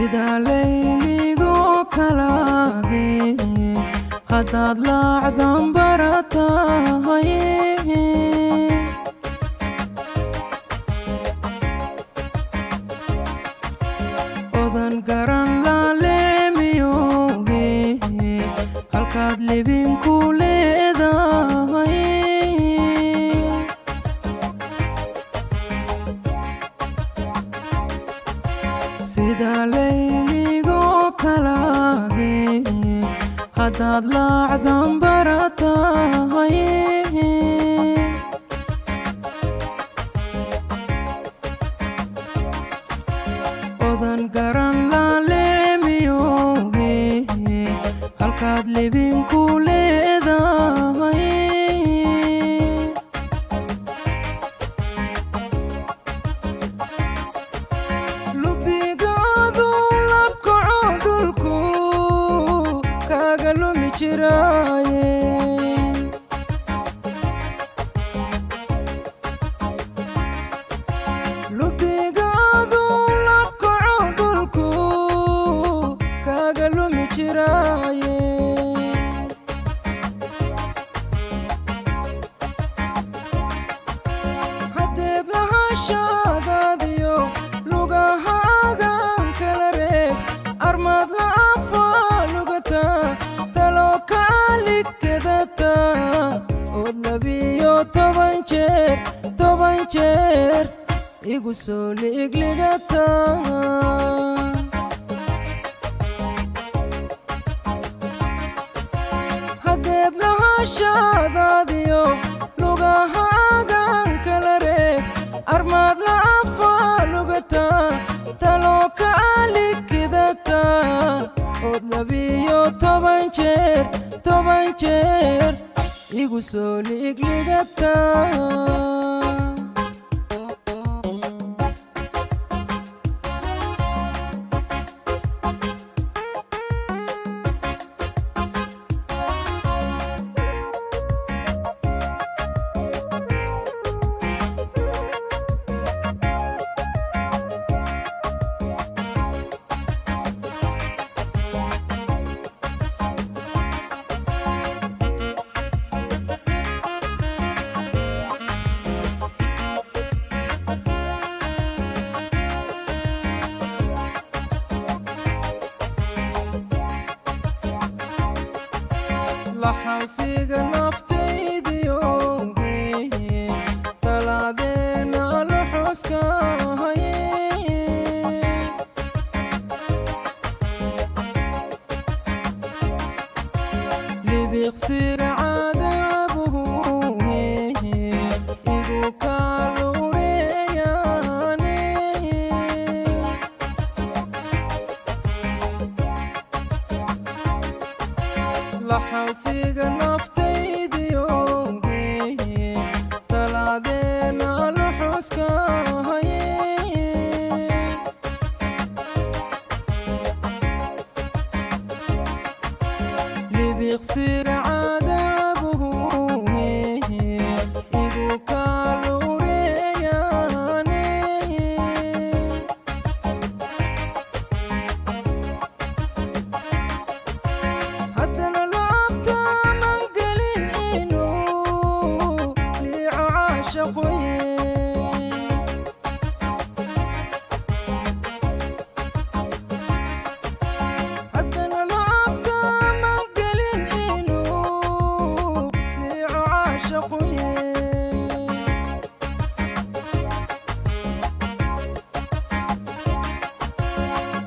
sida layligo kalage hadaad laacdan baratahay odan garan laleemiyoge halkaad libinku leedahay sida layligo kalage hadaad laacdan baratahay odan garan laleemiyoge halkaad libinku leedahay lubigaadu labkaco dhulku kaaga lumi jiraaye lubigaadu labkaco dhulku kaaga lumi jiraaye haddeed lahashadaadiyo lugahaagan kala reeb armaad la'afa lugata talo kaaligkedata ood labiyo toban jeer igu soo liigligata haddeed lahashadaadiyo lugahaagan kala reeb armaad la'afa lugata talo kaaligkedata ood labiyo toban jeer igu soo liigligata laxawsiga naftaydiyoge talaadeena laxuskahay libiqsiga cadaabuhuge igu kaalureyaane laxawsiga naftaydiyoge talaadeena laxuskahay libiqsiga cadaabuhuge igu kaalureyaane haddana laabtaanan gelin inuu liico caashaqoye haddana laabtaanan gelin inuu liico caashaqoye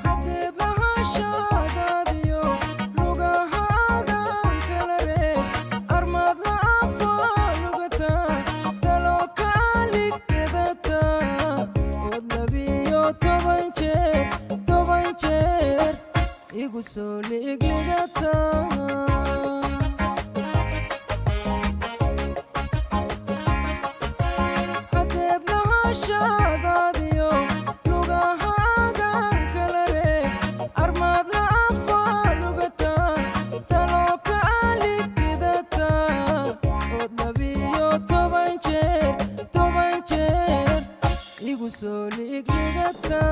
haddeed lahashadaadiyo lugahaagan kala reeb armaad la'afa lugata talo kaaligkedata ood labiyo toban jeer igu soo liigligata haddeed lahashadaadiyo lugahaagan kala reeb armaad la'afa lugata talo kaaligkedata ood labiyo toban jeer igu soo liigligata